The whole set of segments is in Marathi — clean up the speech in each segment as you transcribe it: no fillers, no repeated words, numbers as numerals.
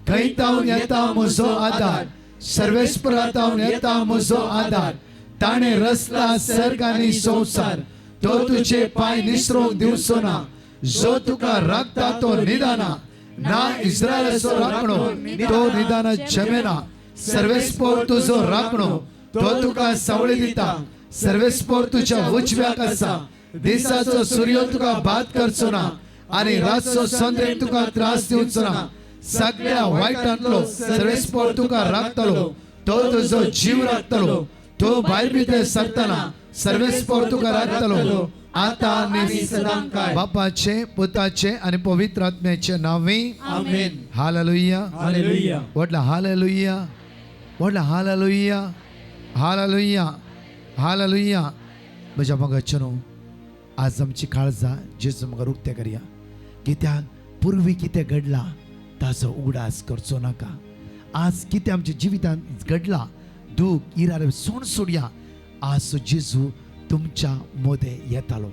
खैतावन येता म्हजो आदार, सर्वेस्परातावन येता म्हजो आदार. ताणे रचला सर्ग आनी संवसार, तो तुझे पाय निसरूंक दिवचो ना. जो तुका राखता तो निदाना, ना इस्रायलाचो राखणो तो निदान जमेना. सर्वेस्पोर तुजो राखणो, तो तुका सावळी दिता. सर्वेस्पोर तुझ्या उजव्याक आसा. दिसाचो सूर्य तुका बाद करचो ना, आनी रातचो चंद्रेक तुका त्रास दिवचो ना. सगळ्या वायटांतलो सर्वेस्पोर तुका राखतलो, तो तुजो जीव राखतलो. तो भायर भितर सरतना सर्वेस्पोर तुका राखतलो, आता आनी सदांकाळ. बापाचे, पुताचे आणि पवित्र आत्म्याचे नावे आमेन. हालेलुया. हालेलुया. व्हडला हालेलुया, व्हडला हालेलुया, हालेलुया, हालेलुया. म्हज्या मगाचेनो आज आमची काळजां जेजू म्हाका उक्ते करया. कित्याक पूर्वी कितें घडला ताचो उगडास करचो नाका. आज कितें आमच्या जिवितांत घडला, दूख इरार सोड सोडया. आज जेजू तुमच्या मोदे येतालो.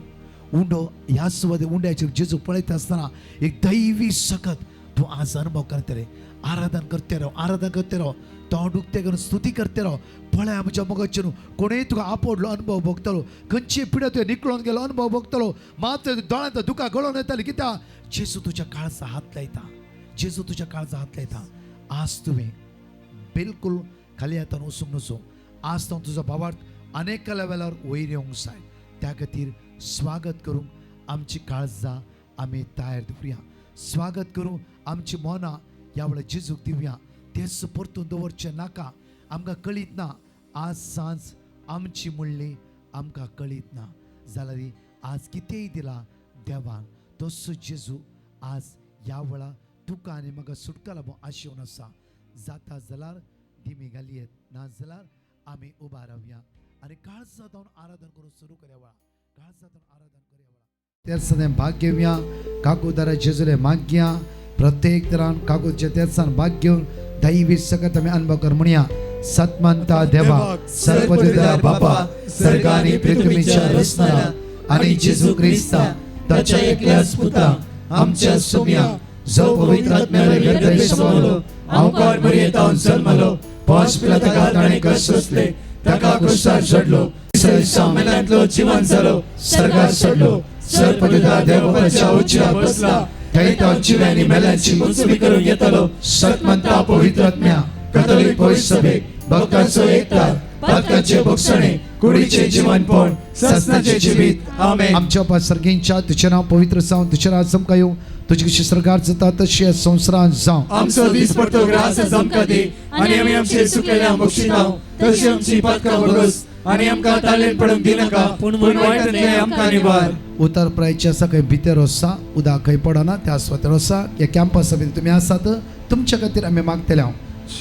उंडो ह्या सुवाते उंड्याचेर जेजू पळयत आसतना एक दैवी सकत तूं आज अनुभव करते रे. आराधन करते राव, आराधन करते राव. तोंड उक्ते करून स्तुती करते राव. पळय आमच्या मोगाचेर कोणेय तुका आपडलो अनुभव भोगतलो. खंयची पिढ्या तुवें निकळून गेलो अनुभव भोगतलो. मात दोळ्यांत दुकां गळोन येताली. कित्याक जेजू तुज्या काळजा हात लायता. जेजू तुज्या काळजा हात लायता. आज तुवें बिलकुल खाली हातान वचूंक नजो. आज तो तुजो भावार्थ अनेक लेवलार वयर येवंक जाय. त्या खातीर स्वागत करूंक आमची काळजां आमी तयार दवरया. स्वागत करूंक आमची मोना ह्या वेळार जेजूक दिवया. तेच परतून दवरचें नाका. आमकां कळीत ना आज सांज आमची म्हणली आमकां कळीत ना जाल्यार आज कितेंय दिला देवान. तसो जेजू आज ह्या वेळार तुका आनी म्हाका सुटका लागून आशेवन आसा. जाता जाल्यार दिमी घालयेत, ना जाल्यार आमी उबा रावया आनी काळजां जावन आराधन करून सुरू करया. वेळा काळजां जावन आराधन करया. वेळा तेर्साने भाग घेवया. काकूदारा जेजूले मागया. प्रत्येक तरान काकूच्या तेर्सान भाग घेवन दैवी सकत आमी अनुभव कर म्हणया. सतमंता देवा, सर्वपिता बापा, स्वर्ग आनी पृथ्वीच्या रचणारा आनी जेजू ख्रिस्ता ताच्या एकल्याच पुता आमच्या सुम्या जो पवित्र आत्म्याने गर्भे समावलो. हांव कोण मरियेतावन जल्मलो. पोंच पिलाताका ताणें कश्ट सोंसले. ताका क्रुसार चडलो. मेल्यांतलो जिवंत जालो. स्वर्गार चडलो. सर्वपिता देवाच्या उजव्यार बसला. थंय तो जिव्यांनी मेल्यांची मुजवी करूंक येतलो. सतमंता पवित्र आत्म्या, कॅथोलिक पवित्र सभेक, भक्तांचो एकठांय, पातकांचे भोगसणे, कुडीचे जिवंतपण, सस्नाचे जिवीत. आमेन. आमच्या पासर्गींच्या तुझें नांव पवित्र जावं. तुजें राज आमकां येवं. तुझे कशी सरकार जाता तशी संवसारांत जावं. आमचो दीस पडतो ग्रास आमकां दी आनी आमी आमचे सुकलेल्या बक्षितांव तशी आमची पातकां भरोस आनी आमकां ताळेन पडूंक दिनाका पूण वायटांतले आमकां निवार. उतर प्रायचे आसा खंय भितर आसा उदक खंय पडना त्या स्वातर आसा. ह्या कॅम्पस सभेत तुमी आसात तुमच्या खातीर आमी मागतले.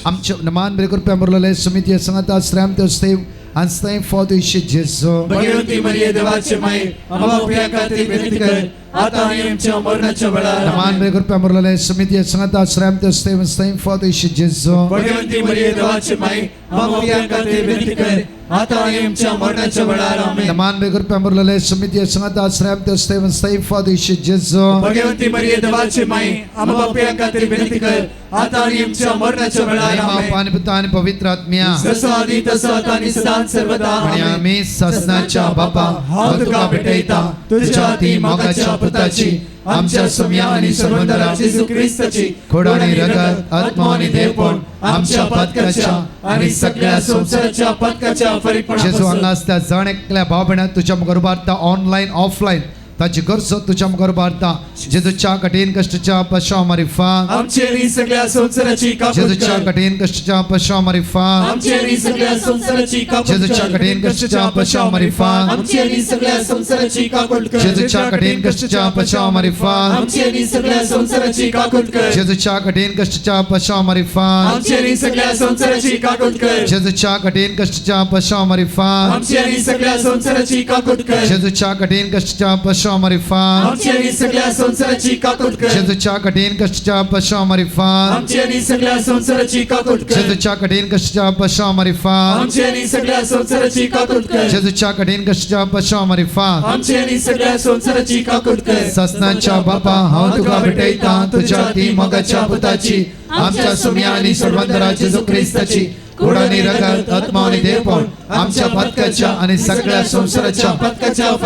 आमचे नमान बरे करपी आमरलेले समिती सांगात श्रेम ते स्तेव आनी फॉर इशे जेजू. भगवंती मरिये देवाचे माये आमच्या उपया खातीर विनंती कर आता आनी आमच्या मरणाच्या वेळार. नमान बरे करपी आमरलेले समिती सांगात श्रेम ते स्तेव आनी फॉर इशे जेजू. भगवंती मरिये देवाचे माये आमच्या उपया खातीर विनंती कर आता आनी आमच्या मरणाच्या वेळार. आमेन. नमान बरे करपी आमरलेले समिती सांगात श्रेम ते स्तेव आनी फॉर इशे जेजू. भगवंती मरिये देवाचे माये आमच्या उपया खातीर विनंती कर आता आनी आमच्या मरणाच्या वेळार. आमेन. पानी पिता आनी पवित्र आत्म्या जसो आदी तसो आता आनी सदां सर्वदा. आमी ससनाच्या बापा हांव तुका भेटयता तुज्या ती मोगाच्या पुताची आमच्या सुम्या आनी सर्वंतरा जेजू ख्रिस्ताची खोड आनी रगत आत्मा आनी देवपण आमच्या पातकाच्या आनी सगळ्या संवसाराच्या पातकाच्या फरीकपणा. जेजू हांगा आसता जाण एकल्या भाव भयणां तुज्या मुखार उबारता ऑनलायन ऑफलायन ताची गरज तुज्या मुखार उबारता. जेजूच्या कठीण कश्टाच्या पश्चाव मारिफा आमचेरी सगळ्या संवसाराची काकूट जेजूच्या कठीण कश्टाच्या पश्चाव मारिफा आमचेरी सगळ्या संवसाराची काकूट जेजूच्या कठीण कश्टाच्या पश्चाव मारिफा आमचेरी सगळ्या संवसाराची काकूट जेजूच्या कठीण कश्टाच्या पश्चाव मारिफा आमचेरी सगळ्या संवसाराची काकूट जेजूच्या कठीण कश्टाच्या पश्चाव मारिफा आमचेरी सगळ्या संवसाराची काकूट जेजूच्या कठीण कश्टाच्या पश्चाव मारिफा आमचेरी सगळ्या संवसाराची काकूट जेजूच्या कठीण कश्टाच्या पश्चामरिफान आमची आणि सगळ्या संसाराची काकूट कर जेजूच्या कठीण कष्टाच्या पश्चामरिफान आमची आणि सगळ्या संसाराची काकूट कर जेजूच्या कठीण कष्टाच्या पश्चामरिफान आमची आणि सगळ्या संसाराची काकूट कर जेजूच्या कठीण कष्टाच्या पश्चामरिफान आमची आणि सगळ्या संसाराची काकूट कर ससनाच्या बापा हांव तुका भेटयता तुझ्या ती मोगाच्या पुताची आमच्या सुम्या आणि सर्वंतरा जेजू ख्रिस्ताची कुड आणि रगत आत्मा आणि देवपण आमच्या पत्काच्या आणि सगळ्या संसाराच्या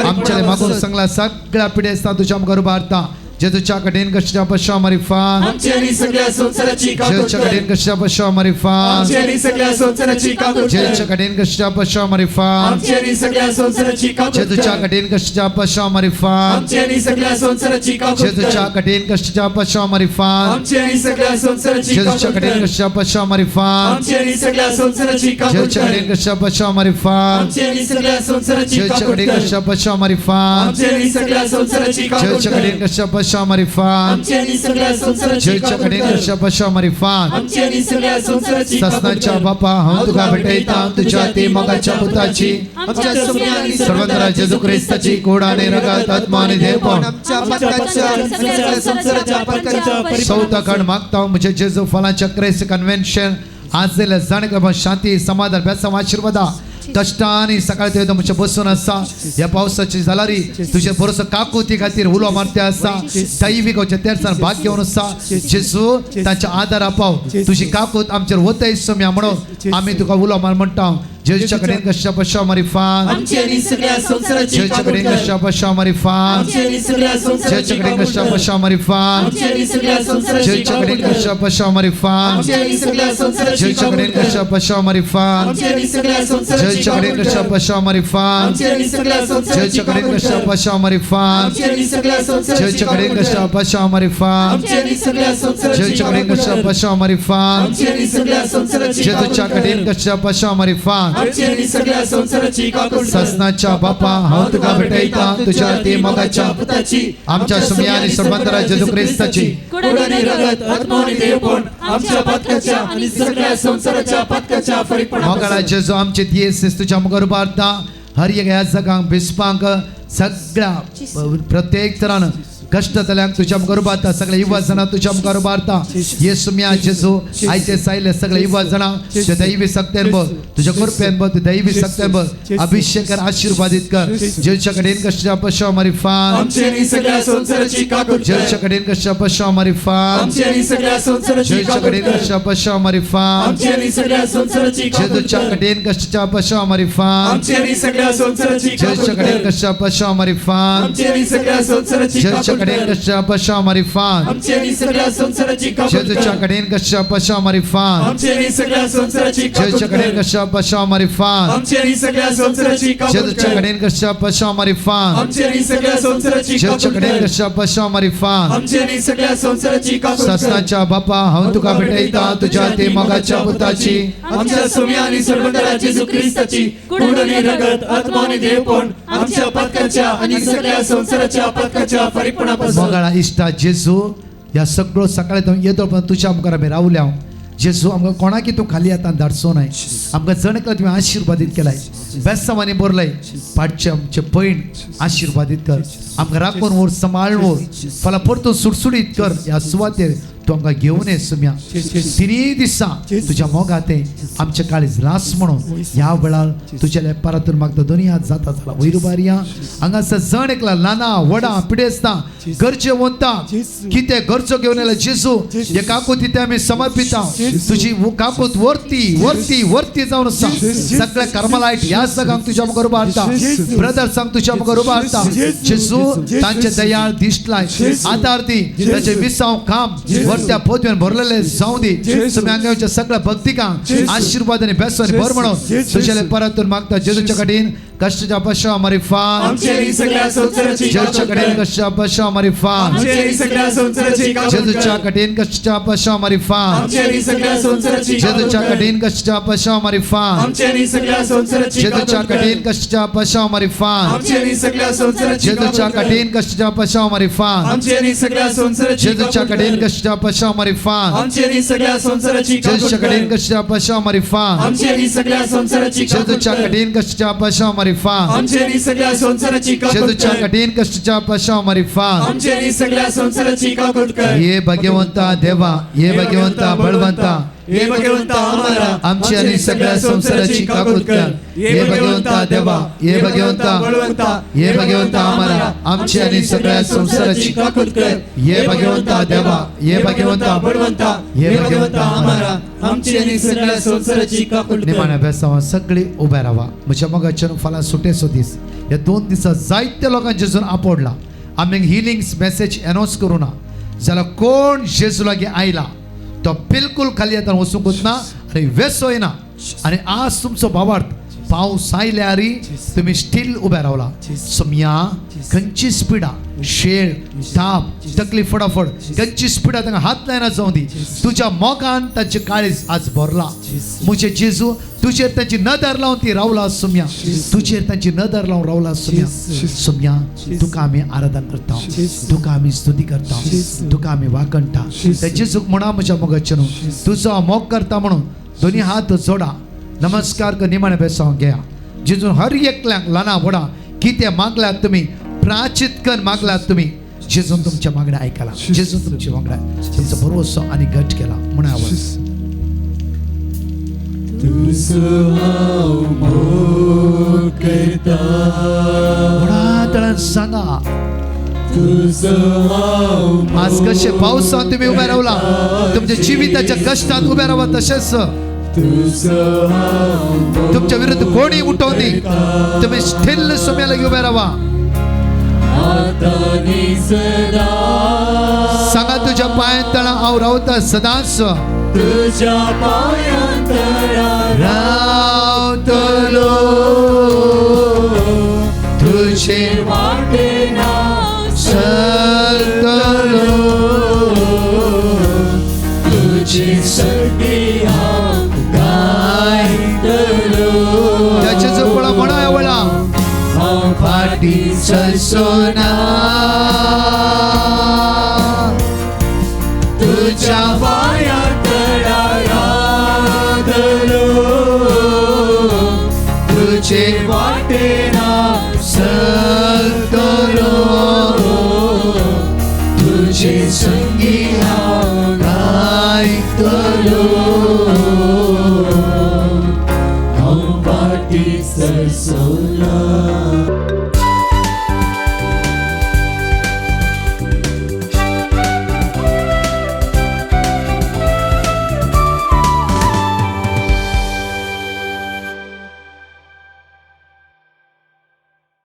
आमच्या मागून सगळ्या सगळ्या पिढ्या तुझ्या गर्भार्था जेजूच्या कठीण कष्टाच्या पश्चामरिफान आमची आणि सगळ्या संसाराची काकूट जेजूच्या कर कठीण कष्टाच्या पश्चामरिफान आमची आणि सगळ्या संसाराची काकूट कर जेजूच्या कठीण कष्टाच्या पश्चामरिफान आमची आणि सगळ्या संसाराची काकूट जेजूच्या कर कठीण कष्टाच्या पश्चामरिफान आमची आणि सगळ्या संसाराची काकूट जेजूच्या कर कठीण कष्टाच्या पश्चामरिफान आमची आणि सगळ्या संसाराची जेजूच्या काकूट कठीण कर कष्टाच्या पश्चामरिफान आमची आणि सगळ्या संसाराची काकूट जेजूच्या कर कठीण कष्टाच्या पश्चामरिफान आमची आणि सगळ्या संसाराची जेजूच्या काकूट कठीण कर कष्टाच्या पश्चामरिफान आमची आणि सगळ्या संसाराची काकूट जेजूच्या कर कठीण कष्टाच्या पश्चामरिफान आमची आणि सगळ्या संसाराची जेजूच्या काकूट कठीण कर कष्टाच्या पश्चामरिफान आमची आणि सगळ्या संसाराची काकूट ससनाच्या कर बापा हांव तुका भेटयता तुझ्या ती मोगाच्या पुताची आमच्या सुम्या आणि सर्वंतरा जेजू ख्रिस्ताची कुड आणि रगत आत्मा आणि देवपण आमच्या पत्काच्या आणि सगळ्या संसाराच्या पत्काच्या चौथा खंड मागता हूं मुझे जेजू फलांच्या क्रेस कन्व्हेन्शन आज जाणक शांती समाधान बेसम आशीर्वादा कष्टांनी सकाळी ते म्हणजे बसून असा या पावसाची जालारी तुझे बरोस काकुती खातीर उलो मारते असा दैविक तेरसान भाग घेवन असा जेजू तांच्या आदार आपाव तुझी काकूत आमचेर वतय सोम्या म्हणून आमी तुका उलो मार म्हणटा जेजूच्या कडेन कशा पश्चामरिफान आमची आणि सगळ्या संसाराची जेजूच्या काकूट कडेन कर कशा पश्चामरिफान आमची आणि सगळ्या संसाराची जेजूच्या कडेन काकूट कशा कर पश्चामरिफान आमची आणि सगळ्या संसाराची जेजूच्या कडेन काकूट कर कशा पश्चामरिफान आमची आणि सगळ्या संसाराची जेजूच्या काकूट कडेन कर कशा पश्चामरिफान आमची आणि सगळ्या संसाराची जेजूच्या कडेन काकूट कशा कर पश्चामरिफान आमची आणि सगळ्या संसाराची जेजूच्या कडेन काकूट कशा कर पश्चामरिफान आमची आणि सगळ्या संसाराची जेजूच्या कडेन काकूट कशा कर पश्चामरिफान आमची आणि सगळ्या संसाराची जेजूच्या कडेन काकूट कशा कर पश्चामरिफान आमची आणि सगळ्या संसाराची जेजूच्या काकूट कडेन कर कशा पश्चामरिफान आमची आणि सगळ्या संसाराची काकूट कर ससनाच्या बापा हांव तुका भेटयता तुझ्या ती मोगाच्या पुताची आमच्या सुम्या आणि सर्वंतरा जेजू ख्रिस्ताची कुड आणि रगत आत्मा आणि देवपण आमच्या पत्काच्या आणि सगळ्या संसाराच्या पत्काच्या फरीपणा मोगाळा जेजू आमचे दियेस तुझ्या मुखार हर एक ह्या जगांक बिस्पांक सगळ्या प्रत्येक तरान कष्ट जाल्यांक तुझ्या मुखार उबारता सगळे युवा जाणां तुझ्या मुखार उबारता येसू म्या जेजू आयचे सायले सगळे युवा जाणां ते दैवी सक्तेन ब तुझ्या कृपेन ब दैवी सक्तेन ब अभिषेक कर आशीर्वादित कर जेजूच्या कडेन कष्टाच्या पश्चामरिफान आमची आणि सगळ्या संसाराची काकूट कर जेजूच्या कडेन कष्टाच्या पश्चामरिफान आमची आणि सगळ्या संसाराची जेजूच्या काकूट कडेन कर कष्टाच्या पश्चामरिफान आमची आणि सगळ्या संसाराची काकूट जेजूच्या कर कडेन कष्टाच्या पश्चामरिफान आमची आणि सगळ्या संसाराची काकूट जेजूच्या कडेन कर कष्टाच्या पश्चामरिफान आमची आणि सगळ्या संसाराची जेजूच्या काकूट कडेन कर कष्टाच्या पश्चामरिफान आमची आणि सगळ्या संसाराची काकूट जेजूच्या कर कडेन कष्टाच्या पश्चामरिफान आमची आणि सगळ्या संसाराची काकूट जेजूच्या कडेन कर कष्टाच्या पश्चामरिफान आमची आणि सगळ्या संसाराची काकूट जेजूच्या कर कडेन कष्टाच्या पश्चामरिफान आमची आणि सगळ्या संसाराची जेजूच्या काकूट कडेन कर कष्टाच्या पश्चामरिफान आमची आणि सगळ्या संसाराची काकूट कर ससनाच्या बापा हांव तुका भेटयता तुझ्या ती मोगाच्या पुताची आमच्या सोम्या आणि सर्वंतरा जेजू ख्रिस्ताची कुड आणि रगत आत्मा आणि देवपण आमच्या पत्काच्या आणि सगळ्या संसाराच्या पत्काच्या फरीपणापासून मोगाळा इश्टा जेजू ह्या सगळो सकाळी तो येतो पण तुझ्या मुखार आमी रावल्या जेजू आमकां कोणाकी तूं खाली आतां धाडचो न्हय आमकां जणकला तुवें आशिर्वादीत केलाय बेस्तांवांनी बरलय पाडचे आमचे पैण आशिर्वादीत कर आमकां राखून व्हर सांबाळून व्हर फाल्यां परतून सुटसुडीत कर ह्या सुवातेर तूं आमकां घेवन ये सुम्या तिनी दिसा तुज्या मोगाते आमचे काळीज लास म्हणून ह्या वेळार तुज्या लेपारातून मागता दोनी हात जाता जाला वयर बारया हांगासर जण एकला ल्हाना व्हडा पिडेस्ता गरजे वंता कितें गरजो घेवन येयला जेजू हे काकूती ते आमी समर्पिता तुजी काकूत वर्ती वर्ती वर्ती जावन आसा सगळे कर्मलायट ह्या जगांक तुज्या मुखार उबारता ब्रदर्सांक तुज्या मुखार उबारता जेजू तांचे दयाळ दिश्टलाय आदार दी ताचे विसांव काम वर्त्या पोतवेन भरलेले जावं दी तुमी हांगाच्या सगळ्या भक्तिकांक आशीर्वाद आनी बेसवानी भर म्हणून तुजेले परतून मागता जेजूच्या कडेन कष्टाच्या पश्चामरिफान आमची आणि सगळ्या संसाराची जेजूच्या कडेन कष्टाच्या पश्चामरिफान आमची आणि सगळ्या संसाराची काकूट जेजूच्या कर कडेन कष्टाच्या पश्चामरिफान आमची आणि सगळ्या संसाराची काकूट जेजूच्या कर कडेन कष्टाच्या पश्चामरिफान आमची आणि सगळ्या संसाराची जेजूच्या काकूट कर कडेन कष्टाच्या पश्चामरिफान आमची आणि सगळ्या संसाराची जेजूच्या काकूट कर कडेन कष्टाच्या पश्चामरिफान आमची आणि सगळ्या संसाराची जेजूच्या काकूट कडेन कर कष्टाच्या पश्चामरिफान आमची आणि सगळ्या संसाराची काकूट जेजूच्या कडेन कर कष्टाच्या पश्चामरिफान आमची आणि सगळ्या संसाराची काकूट जेजूच्या कर कडेन कष्टाच्या पश्चामरिफान मारी फान आमचे नी सगळ्या संसाराची काकूट जेजूच्या कर कठीण कष्टाच्या पशाव मारी फान आमचे नी सगळ्या संसाराची काकूट कर ये भगवंता देवा ये भगवंता बळवंता हे भगवंता आम्हाला आमची आणि सगळ्या संसाराची काकूट कर ये भगवंता देवा ये भगवंता बळवंता ये भगवंता आम्हाला आमची आणि सगळ्या संसाराची काकूट कर ये भगवंता देवा ये भगवंता बळवंता हे भगवंता आम्हाला आमची आणि सगळ्या संसाराची काकूट कर निमाण्या बेसावा सगळी उभे राहा म्हज्या मोगाच्यान फाल्यां सुटेचो दीस ह्या 2 दिसां जायत्या लोकांक जेजून आपडला आमी हिलिंग मेसेज अनाउन्स करूं ना जाल्यार कोण जेजू लागीं आयला तो बिलकुल खाली आतां वचूंकूच ना आनी वेसो येना आनी आज तुमचो भावार्थ पावस आयल्यारी तुम्ही स्टील उभे रावला समया खंयची स्पिडा शेळ ताप तकली फडाफड खंयची स्पिडा तांकां हात लायना जावं दी तुज्या मोगान तांचे काळीज आज भरला मुझे जेजू तुजेर तांची नदर लावन ती रावला सुम्या तुजेर तांची नदर लावन रावला सुम्या सुम्या तुका आमी आराधन करता तुका आमी स्तुती करता तुका आमी वाकणटा त्या जेजूक म्हणा म्हज्या मोगाचे न्हू तुजो मोग करता म्हणून दोन्ही हात जोडा नमस्कार कर निमाणे बेसावंक घ्या जेजून हर एकल्यांक ल्हाना व्हडा कितें मागल्यात तुमी प्राचित कर मागल्यात तुमी जेजून तुमच्या मागण्या आयकला जेजून तुमची वांगडा तुमचो भरोसो आनी घट केला म्हणून आवाज व्हडा तळान सांगा आज कशे पावसांत तुम्ही उभे रावला तुमच्या जिविताच्या कष्टात उभे रावा तशेंच तुमच्या विरुद्ध कोणी उठवली तुम्ही स्थिर सुम्या लागी उभे रावा सांगा तुझ्या पायांतळा हांव रावता सदांच तुझ्या पायांतळा रावतलो तुझे वाटे